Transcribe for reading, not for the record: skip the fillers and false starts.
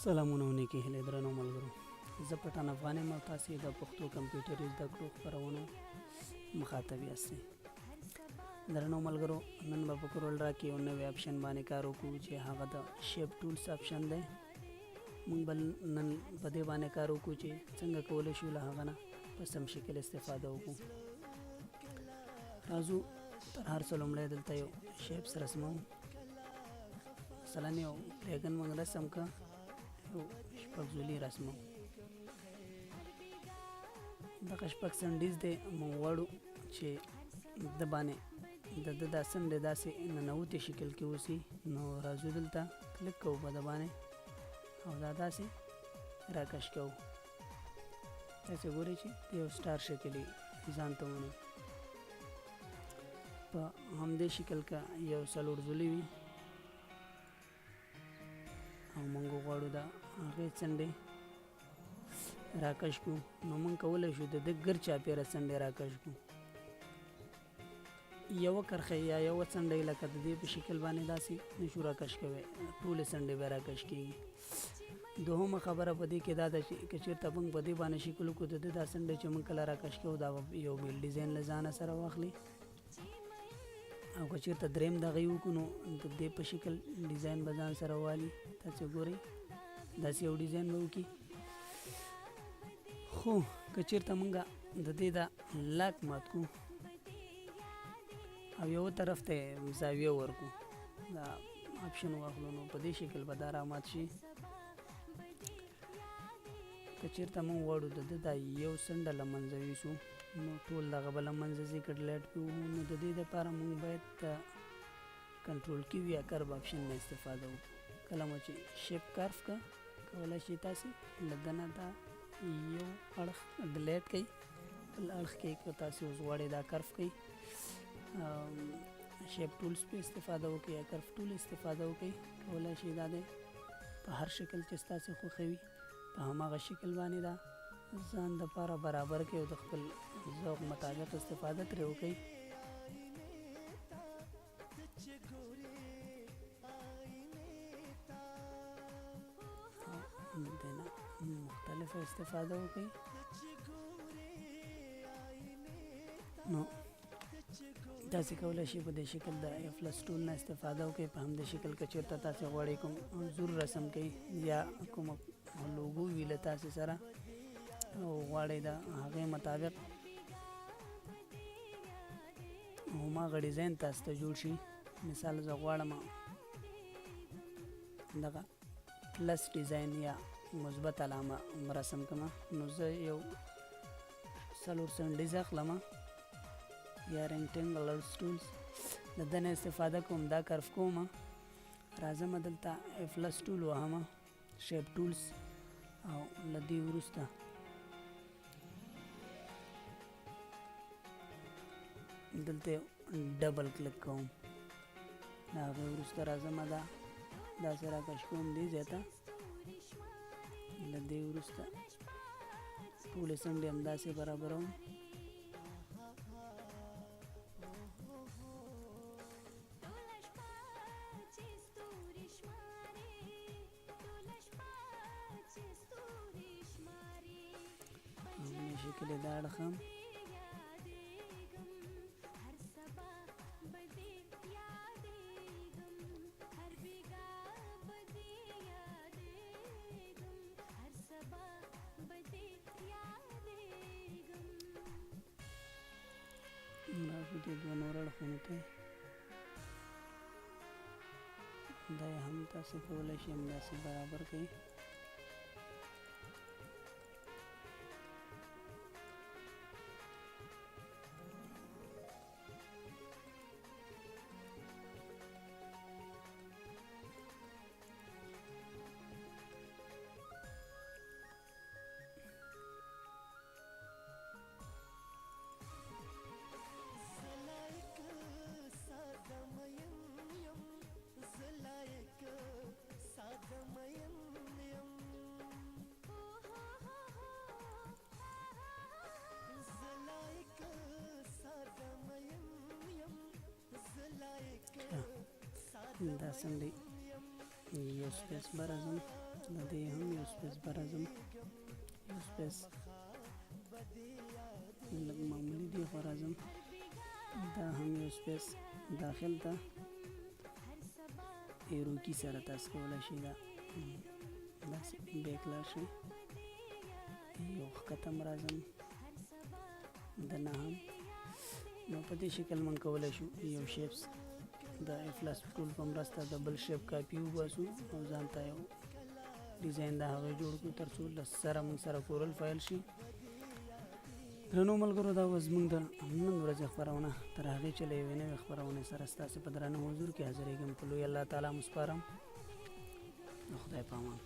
سلامونه کې هیله درنو ملګرو زه پټان افغان یم او تاسو د پښتو کمپیوټري زده کړو خپرونو مخاطب یاستئ. درنو ملګرو نن به په کورل را کې یو نوی اپشن باندې کار وکړو چې هغه د شیپ ټولز اپشن دی. موږ به نن په دې باندې کار وکړو چې څنګه کولی شو له هغه نه په سم شکل استفاده وکړو. راځو تر هر څه لومړی دلته یو شیپس رسمو. مثلا یو ډریګن موږ رسم که شپږ زولي رسمو. دغه شپږ سنډیز دی موږ غواړو چې د باندې د دا سنډې داسې ننوتې شکل کې اوسي. نو راځو دلته کلیک کوو په د باندې او دا داسې راکش کوو. تاسې ګورئ چې د یو سټار شکل ځان ته ونیو. په همدې شکل که یو څلور زولي وي او موږ غواړو دا هغې څنډې راکش کړو. نو موږ کولی شو د ده ګر چاپېره څنډې راکش کړو. یوه کرښه یا یوه څنډه لکه د دې په شکل باندې داسې نشو راکش کوی، ټولې څنډې به راکش کېږي. دوهمه خبره په دې کې دا ده چې که چېرته موږ په دې باندې شکل وکړو د ده دا څنډې چې موږ کله راکش کوو دا به یو بل ډیزاین له ځانه سره واخلي. او که چېرته دریم دغه یې وکړو نو د دې په شکل ډیزاین به ځان سره والي. تاسې ګورئ داسې یو ډیزاین به وکړي. خو که چېرته موږ د دې دا لاک مات کړو او یو طرف ته زاویه ورکړو دا اپشن واخلو نو په دې شکل به دا رامات شي. که چېرته موږ غواړو د ده دا یو څنډه له منځه یوسو نو ټول دغه به له منځه ځي. که ډیلیټ کړو نو د دې دپاره موږ باید کنټرول کیو یا کرب اپشن نه استفاده وکړو. کله مو چې شیپ کرف که کولی شئ تاسې له ده نه دا یو اړخ ډیلیټ کوئ، بل اړخ کې که تاسې اوس غواړئ دا کرف کوئ شیپ ټولز پې استفاده وکړئ یا کرف ټول استفاده وکړئ. کولی شئ دا دی په هر شکل چې ستاسې خوښوي په هماغه شکل باندې دا ځان دپاره برابر کړئ او د خپل ذوق مطابق استفاده ترې وکړئ. دینا مختلفه استفاده وکړئ. نو تاسې کولی شئ په دې شکل د فلس ټول نه استفاده وکړئ. په همدې شکل که چېرته تاسې غواړئ کوم انځور رسم کړئ یا کومه لوګو وي له تاسې سره او غواړئ د هغې مطابق هماغه ډیزاین تاسو ته جوړ شي. مثال زه غواړم دغه پلس ډیزاین یا مثبت علامه رسم کړم نو زه یو څلور سنډیز اخلم یا رنګټنګلر ټولز د ده نه استفاده کوم. دا کرف کوم راځم دلته فلس ټول وهم شیپ ټولز او له دې وروسته دلته ډبل کلیک کوم. د هغې وروسته راځم دا داسې راکش کوم دې ځای ته. له دې وروسته ټولې څنډې همداسې برابروم. همدې شکل یې دا اړخ هم راځو دې دوه نور اړخونو ته دا یې هم تاسې کولی شئ همداسې برابر کړئ. دا څنډې یو سپیس به راځم د دې هم یو سپیس به راځم یو سپیس لږ معمولي دی خو راځم دا هم یو سپیس داخل ته ایروکي سره تاسو کولی شئ دا داسې بیک لاړ شئ یو ښکته هم راځم دنه هم نو په دې شکل موږ کولی شو یو شیپس د افلاس ټول په مرسته د بل شیپ کاپي وباسو او ځان ته یو ډیزاین د هغه جوړ کړو تر څو له سره موږ سره کورل فایل شي. درنو ملګرو دا اوس موږ د نن ورځې خپرونه تر هغې چې له یوې نوې خپرونې سره ستاسې په درانه حضور کې حاضرېږم په لوی الله تعالی مو سپارم. د خدای په امان.